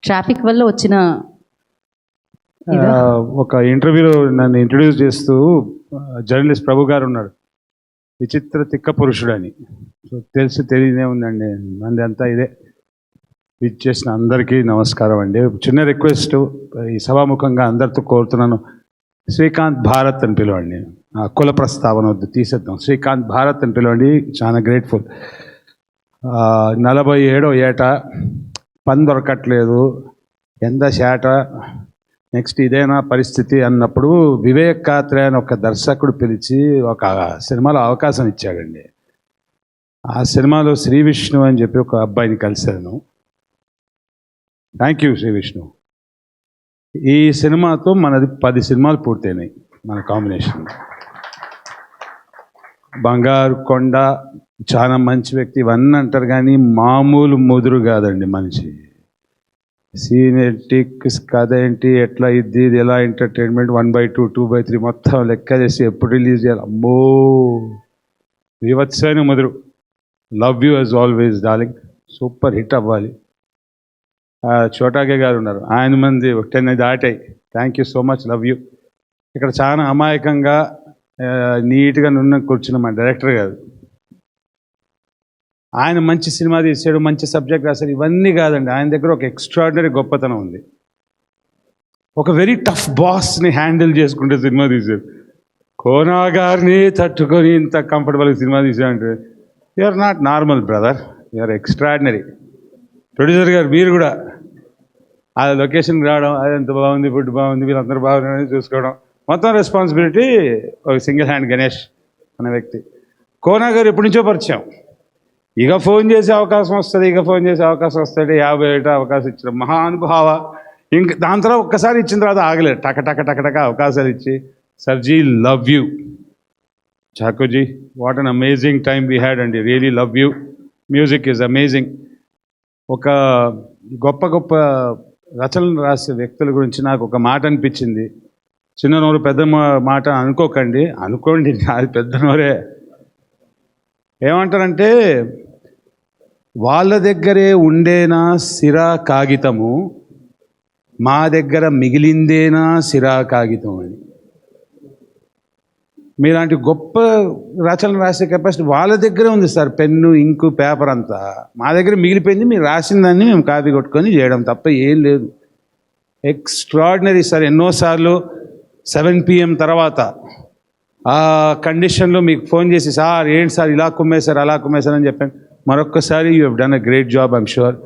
Traffic వల్ల వచ్చిన ఒక ఇంటర్వ్యూలో నన్ను ఇంట్రడ్యూస్ చేస్తూ జర్నలిస్ట్ ప్రభు గారు ఉన్నాడు, విచిత్ర తిక్క పురుషుడు అని. సో తెలియదే ఉందండి, మంది అంతా ఇదే. ఇది చేసిన అందరికీ నమస్కారం అండి. చిన్న రిక్వెస్ట్, ఈ సభాముఖంగా అందరితో కోరుతున్నాను, శ్రీకాంత్ భారత్ అని పిలవండి. కుల ప్రస్తావన వద్దు, తీసేద్దాం. శ్రీకాంత్ భారత్ అని పిలవండి. చాలా గ్రేట్ఫుల్. 47వ ఏట, పని దొరకట్లేదు, ఎంత శాట, నెక్స్ట్ ఇదేనా పరిస్థితి అన్నప్పుడు వివేక్ కాత్రే అని ఒక దర్శకుడు పిలిచి ఒక సినిమాలో అవకాశం ఇచ్చాడండి. ఆ సినిమాలో శ్రీ విష్ణు అని చెప్పి ఒక అబ్బాయిని కలిశాను. Thank you Shri Vishnu. ఈ సినిమాతో మనది 10 సినిమాలు పూర్తయినాయి మన కాంబినేషన్. బంగారు కొండ, చాలా మంచి వ్యక్తి, ఇవన్నీ అంటారు కానీ మామూలు ముదురు కాదండి మనిషి. సీనెటిక్ కథ ఏంటి, ఎట్లా ఇది ఎలా ఎంటర్టైన్మెంట్, 1/2, 2/3 మొత్తం లెక్క చేసి ఎప్పుడు రిలీజ్ చేయాలి. అమ్మో, వివత్సైన ముదురు. Love you as always darling. Super hit అవ్వాలి. చోటాగే గారు ఉన్నారు, ఆయన మంది 10 దాటాయి. Thank you so much, love you. ఇక్కడ చాలా అమాయకంగా నీట్గా నున్న కూర్చున్న మా డైరెక్టర్ గారు, ఆయన మంచి సినిమా తీసాడు, మంచి సబ్జెక్ట్ రాశాడు. ఇవన్నీ కాదండి, ఆయన దగ్గర ఒక ఎక్స్ట్రాడినరీ గొప్పతనం ఉంది. ఒక వెరీ టఫ్ బాస్ని హ్యాండిల్ చేసుకుంటే సినిమా తీశాడు. కోనా గారిని తట్టుకొని ఇంత కంఫర్టబుల్గా సినిమా తీసాడంటే you are not normal brother, you are extraordinary. Producer గారు మీరు కూడా ఆ లొకేషన్కి రావడం, అది ఎంత బాగుంది, ఫుడ్ బాగుంది, వీళ్ళందరూ బాగున్నారని చూసుకోవడం, మొత్తం రెస్పాన్సిబిలిటీ ఒక సింగిల్ హ్యాండ్ గణేష్ అనే వ్యక్తి. కోనా గారు ఎప్పటి నుంచో పరిచయం. ఇక ఫోన్ చేసే అవకాశం వస్తుంది, ఇక ఫోన్ చేసే అవకాశం వస్తుంది. 50 ఏటా అవకాశం ఇచ్చిన మహానుభావ. ఇంక దాని తర్వాత ఒక్కసారి ఇచ్చిన తర్వాత ఆగలేదు, టక అవకాశాలు ఇచ్చి. సర్జీ, లవ్ యూ. చాకుజీ, what an amazing time we had అండి, really love you. Music is amazing. ఒక గొప్ప రచనలు రాసే వ్యక్తుల గురించి నాకు ఒక మాట అనిపించింది. చిన్న నోరు పెద్ద మాట అనుకోకండి, అనుకోండి, అది పెద్ద నోరే. ఏమంటారంటే, వాళ్ళ దగ్గరే ఉండేనా సిరా కాగితము, మా దగ్గర మిగిలిందేనా సిరా కాగితం అని. మీలాంటి గొప్ప రచనలు రాసే కెపాసిటీ వాళ్ళ దగ్గరే ఉంది సార్. పెన్ను, ఇంకు, పేపర్ అంతా మా దగ్గర మిగిలిపోయింది. మీరు రాసిన దాన్ని మేము కాపీ కొట్టుకొని చేయడం తప్ప ఏం లేదు. Extraordinary sir. ఎన్నోసార్లు 7 PM తర్వాత ఆ కండిషన్లో మీకు ఫోన్ చేసి, సార్ ఏంటి సార్ ఇలా కుమ్మేశారు, అలా కుమ్మేశారు అని చెప్పాను. మరొక్కసారి you have done a great job, I'm sure.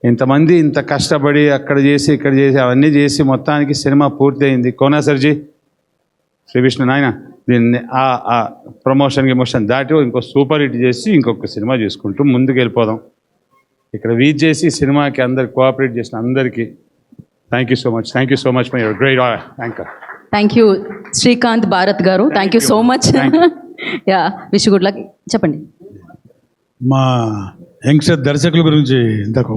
ఇంతమంది ఇంత కష్టపడి అక్కడ చేసి ఇక్కడ చేసి అవన్నీ చేసి మొత్తానికి సినిమా పూర్తి అయింది. కోనా సర్జీ, శ్రీ విష్ణు నాయన, దీన్ని ఆ ప్రమోషన్ దాటి ఇంకో సూపర్ హిట్ చేసి ఇంకొక సినిమా చేసుకుంటూ ముందుకు వెళ్ళిపోదాం. ఇక్కడ వీచ్ చేసి సినిమాకి అందరికి కోఆపరేట్ చేసిన అందరికీ thank you so much. Thank you so much my great anchor. Thank you Srikanth Bharat గారు, thank you so much. Yeah, wish good luck. చెప్పండి. మా యంగ్స్టర్ దర్శకుల గురించి ఇంతకు